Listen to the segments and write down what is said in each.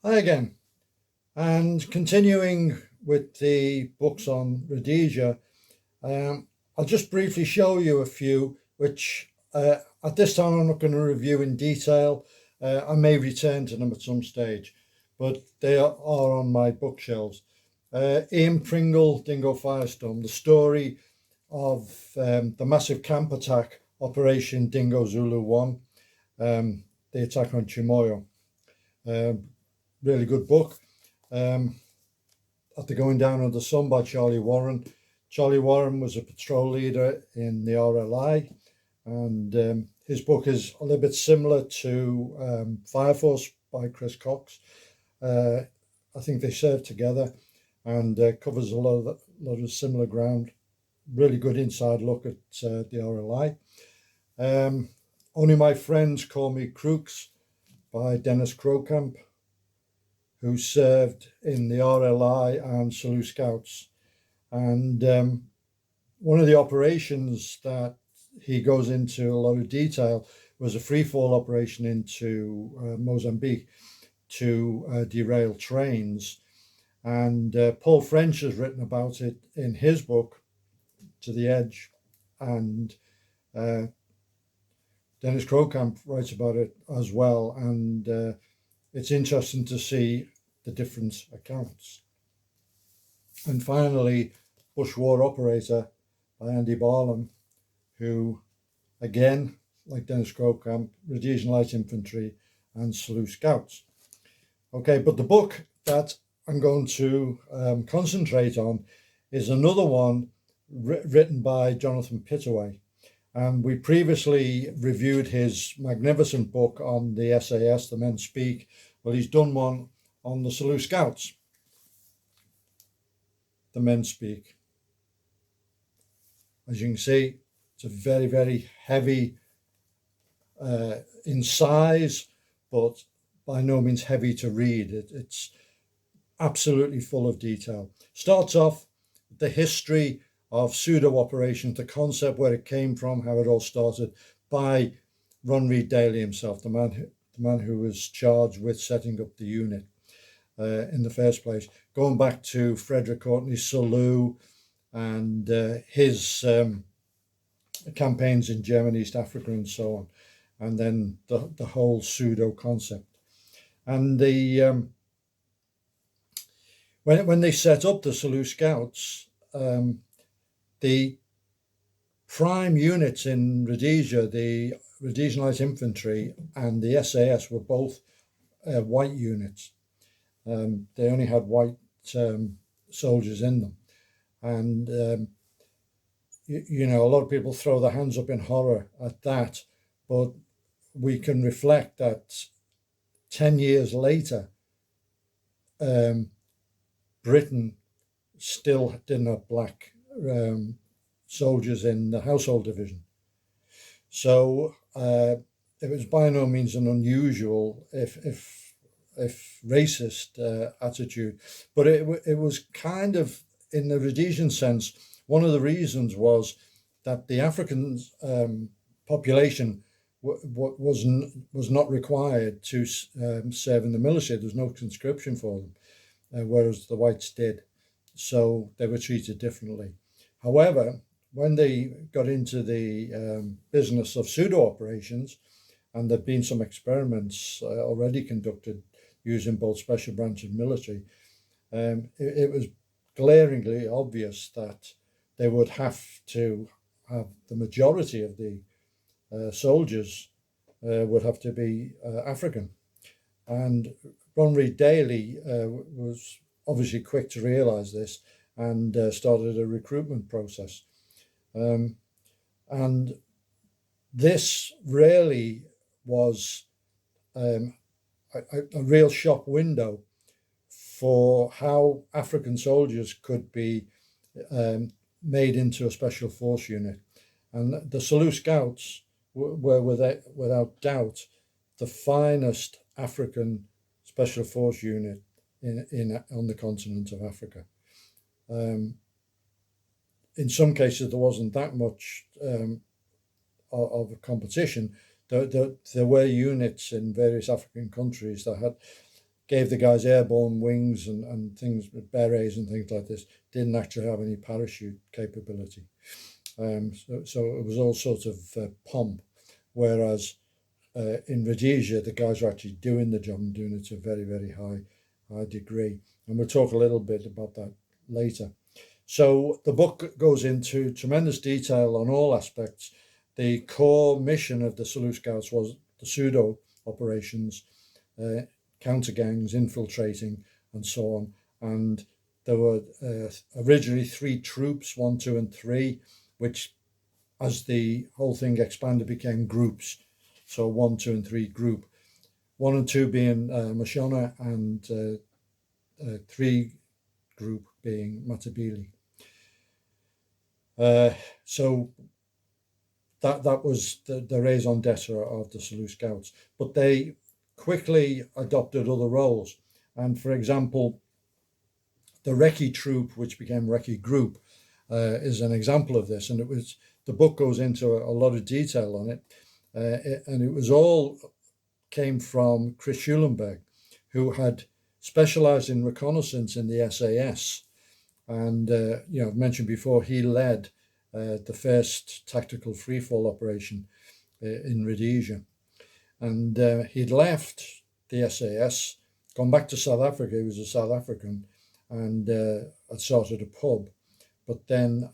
Hi again. And continuing with the books on Rhodesia, I'll just briefly show you a few, which at this time I'm not going to review in detail. I may return to them at some stage, but they are on my bookshelves. Ian Pringle, Dingo Firestorm, the story of the massive camp attack, Operation Dingo Zulu 1, the attack on Chimoio. Really good book. At the Going Down of the Sun by Charlie Warren. Charlie Warren was a patrol leader in the RLI, and his book is a little bit similar to Fire Force by Chris Cox. I think they serve together and covers a lot of similar ground. Really good inside look at the RLI. Only My Friends Call Me Crooks by Dennis Crocamp, who served in the RLI and Selous Scouts. And one of the operations that he goes into a lot of detail was a free fall operation into Mozambique to derail trains. And Paul French has written about it in his book, To the Edge. And Dennis Crocamp writes about it as well. And it's interesting to see the different accounts. And finally, Bush War Operator by Andy Barlam, who, again, like Dennis Crocamp, Rhodesian Light Infantry and Selous Scouts. Okay, but the book that I'm going to concentrate on is another one written by Jonathan Pittaway. And we previously reviewed his magnificent book on the SAS, The Men Speak. Well, he's done one on the Selous Scouts, The Men Speak. As you can see, it's a very, very heavy in size, but by no means heavy to read. It's absolutely full of detail. Starts off with the history of pseudo operations, the concept, where it came from, how it all started, by Ron Reed Daly himself, the man who was charged with setting up the unit in the first place, going back to Frederick Courtney Selous and his campaigns in Germany, East Africa, and so on, and then the whole pseudo concept. And the when they set up the Selous Scouts, the prime units in Rhodesia, the Rhodesian Light Infantry and the SAS, were both white units. They only had white soldiers in them. And, a lot of people throw their hands up in horror at that, but we can reflect that 10 years later, Britain still didn't have black soldiers in the household division. So it was by no means an unusual, if racist attitude, but it was kind of, in the Rhodesian sense, one of the reasons was that the African population was not required to serve in the military. There was no conscription for them, whereas the whites did. So they were treated differently. However, when they got into the business of pseudo operations, and there'd been some experiments already conducted using both special branch and military, it was glaringly obvious that they would have to have the majority of the soldiers would have to be African. And Ron Reed Daly was obviously quick to realise this and started a recruitment process. And this really was a real shop window for how African soldiers could be made into a special force unit. And the Selous Scouts were without doubt the finest African special force unit on the continent of Africa. In some cases, there wasn't that much of a competition. There were units in various African countries that had gave the guys airborne wings and things with berets and things like this, didn't actually have any parachute capability. So it was all sorts of pomp, whereas in Rhodesia, the guys were actually doing the job and doing it to a very, very high degree. And we'll talk a little bit about that later. So the book goes into tremendous detail on all aspects. The core mission of the Selous Scouts was the pseudo operations, counter gangs, infiltrating, and so on. And there were originally 3 troops, 1, 2, and 3, which, as the whole thing expanded, became groups. So 1, 2, and 3 group. 1 and 2 being Mashona, and 3 group being Matabele. So that was the raison d'etre of the Selous Scouts. But they quickly adopted other roles. And for example, the Recce troop, which became Recce group, is an example of this. And the book goes into a lot of detail on it. And it was all came from Chris Schulenberg, who had specialized in reconnaissance in the SAS. And, I've mentioned before, he led the first tactical freefall operation in Rhodesia. And he'd left the SAS, gone back to South Africa. He was a South African, and had started a pub. But then,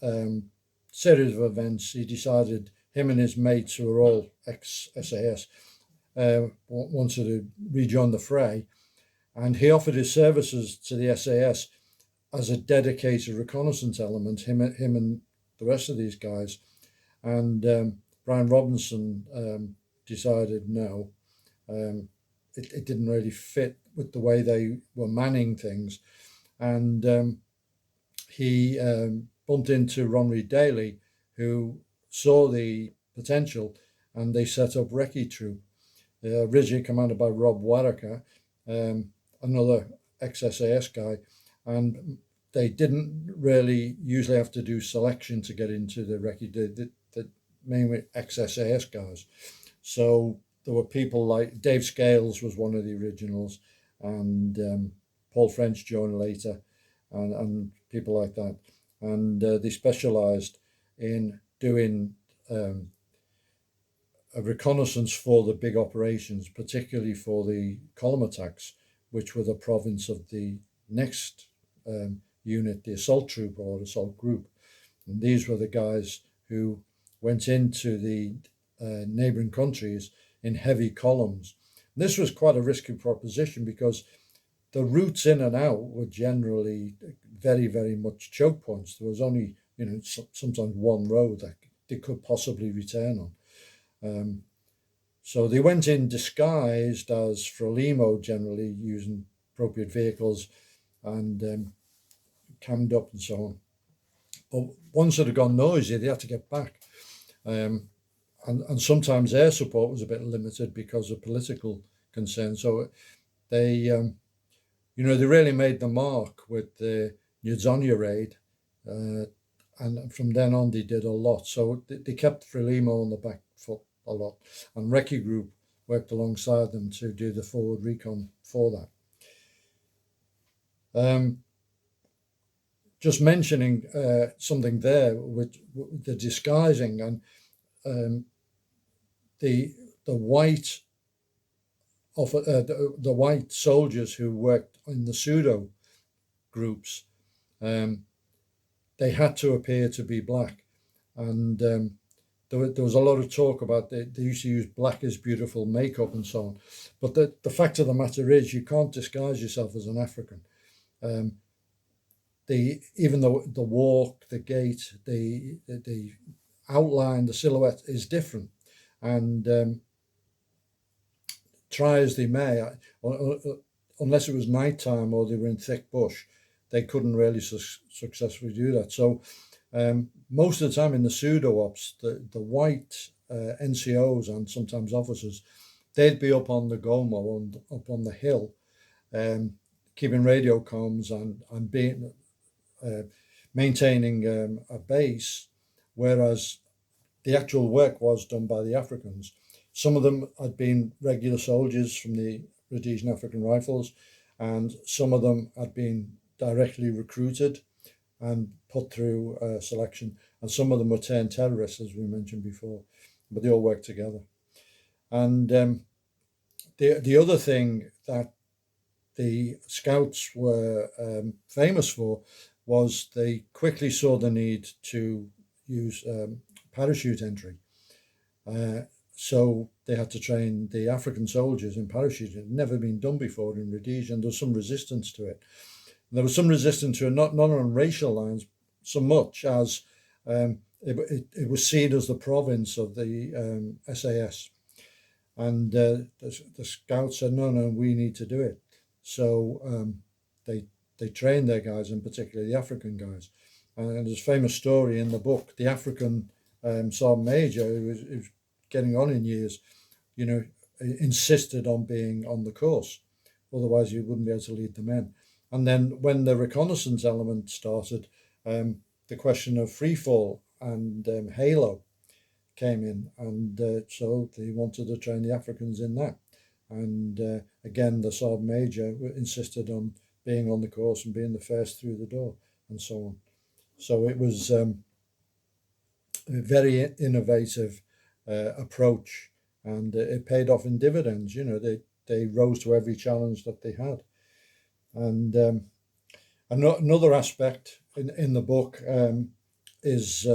series of events, he decided him and his mates, who were all ex-SAS, wanted to rejoin the fray. And he offered his services to the SAS as a dedicated reconnaissance element, him and the rest of these guys. And Brian Robinson decided no, it didn't really fit with the way they were manning things. And he bumped into Ron Reed Daly, who saw the potential, and they set up Recce Troop, originally commanded by Rob Waraka, another ex-SAS guy. And they didn't really usually have to do selection to get into the Recce, the mainly ex-SAS guys. So there were people like Dave Scales was one of the originals, and Paul French joined later, and people like that. And they specialized in doing a reconnaissance for the big operations, particularly for the column attacks, which were the province of the next unit, the assault troop or assault group. And these were the guys who went into the neighboring countries in heavy columns. And this was quite a risky proposition, because the routes in and out were generally very, very much choke points. There was only, sometimes one road that they could possibly return on. So they went in disguised as Frelimo, generally using appropriate vehicles and cammed up and so on. But once it had gone noisy, they had to get back. And sometimes air support was a bit limited because of political concerns. So they, they really made the mark with the Nudzonia raid. And from then on, they did a lot. So they kept Frelimo on the back foot a lot. And Recce Group worked alongside them to do the forward recon for that. Just mentioning something there with the disguising and the white the white soldiers who worked in the pseudo groups, they had to appear to be black, and there was a lot of talk about they used to use black is beautiful makeup and so on. But the fact of the matter is, you can't disguise yourself as an African. Even though the walk, the gait, the outline, the silhouette is different, and try as they may, unless it was nighttime or they were in thick bush, they couldn't really successfully do that. So most of the time in the pseudo ops, the white NCOs and sometimes officers, they'd be up on the Gomo and up on the hill, keeping radio comms and being maintaining a base, whereas the actual work was done by the Africans. Some of them had been regular soldiers from the Rhodesian African Rifles, and some of them had been directly recruited and put through selection, and some of them were turned terrorists, as we mentioned before, but they all worked together. And the other thing that the Scouts were famous for was they quickly saw the need to use parachute entry. So they had to train the African soldiers in parachuting. It had never been done before in Rhodesia, and there was some resistance to it. There was some resistance to it, not on racial lines so much as it was seen as the province of the SAS. And the Scouts said, no, we need to do it. So they trained their guys, and particularly the African guys. And there's a famous story in the book. The African Sergeant Major, who was getting on in years, insisted on being on the course. Otherwise, you wouldn't be able to lead the men. And then when the reconnaissance element started, the question of free fall and halo came in, and so they wanted to train the Africans in that. And again, the Sergeant Major insisted on being on the course and being the first through the door, and so on. So it was a very innovative approach, and it paid off in dividends. They rose to every challenge that they had. And another aspect in the book is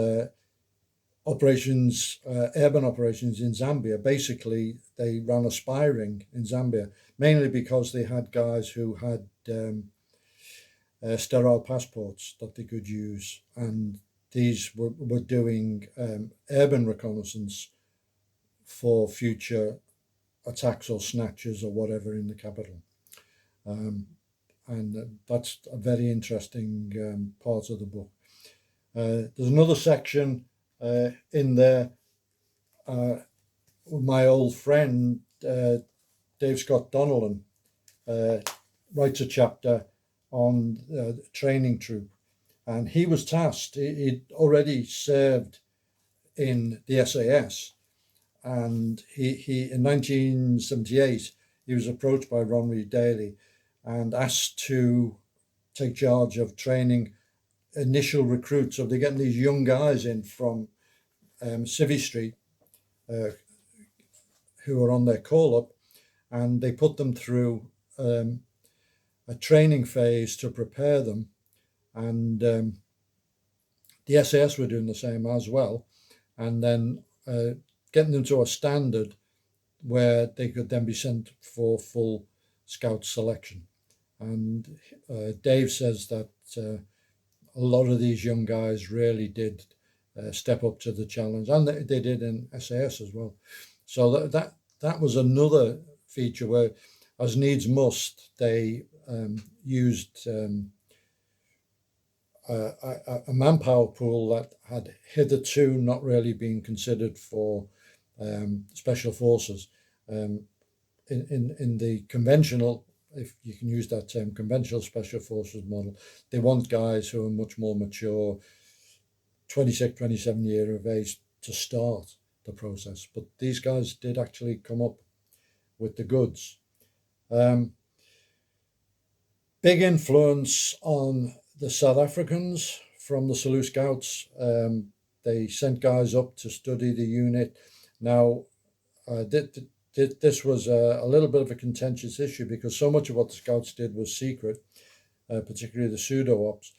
operations, urban operations in Zambia. Basically, they ran aspiring in Zambia, mainly because they had guys who had sterile passports that they could use, and these were doing urban reconnaissance for future attacks or snatches or whatever in the capital. And that's a very interesting part of the book. There's another section in there. My old friend Dave Scott Donnellan writes a chapter on the training troop, and he was tasked. He'd already served in the SAS, and he in 1978 he was approached by Ron Reed Daly and asked to take charge of training initial recruits. So they're getting these young guys in from Civvy Street who are on their call up, and they put them through a training phase to prepare them. And the SAS were doing the same as well, and then getting them to a standard where they could then be sent for full scout selection. And Dave says that a lot of these young guys really did step up to the challenge, and they did in SAS as well. So that was another feature where, as needs must, they used a manpower pool that had hitherto not really been considered for special forces. In the conventional, if you can use that term, conventional special forces model, they want guys who are much more mature, 26, 27 year of age to start the process. But these guys did actually come up with the goods. Big influence on the South Africans from the Selous Scouts. They sent guys up to study the unit. Now, this was a little bit of a contentious issue because so much of what the Scouts did was secret, particularly the pseudo ops,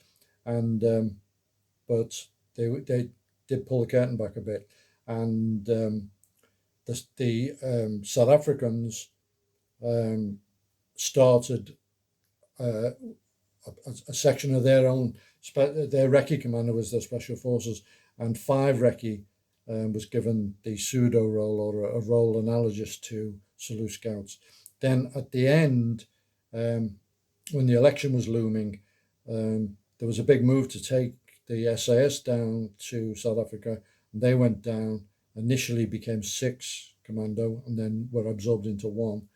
and but they did pull the curtain back a bit, and the South Africans started a section of their own. Their recce commander was their special forces, and 5 recce was given the pseudo role, or a role analogous to Selous Scouts. Then at the end, when the election was looming, there was a big move to take the SAS down to South Africa. And they went down, initially became 6 commando, and then were absorbed into 1.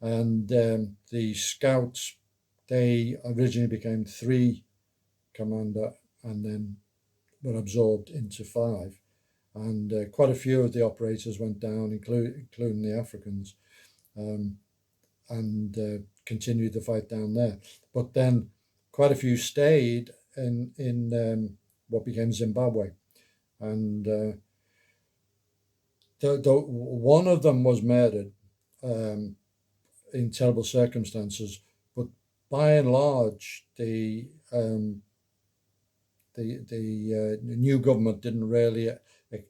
And the Scouts, they originally became 3 commando, and then were absorbed into 5. And quite a few of the operators went down, including the Africans. and continued the fight down there. But then quite a few stayed in what became Zimbabwe, and one of them was murdered in terrible circumstances. But by and large, the new government didn't really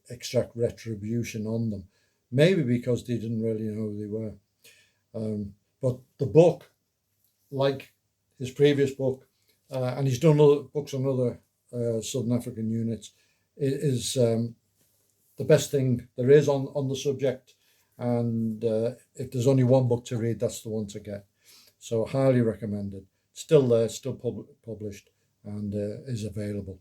extract retribution on them, maybe because they didn't really know who they were. But the book, like his previous book, and he's done other books on other Southern African units, is the best thing there is on the subject. And if there's only one book to read, that's the one to get. So highly recommended. Still there, still published, and is available.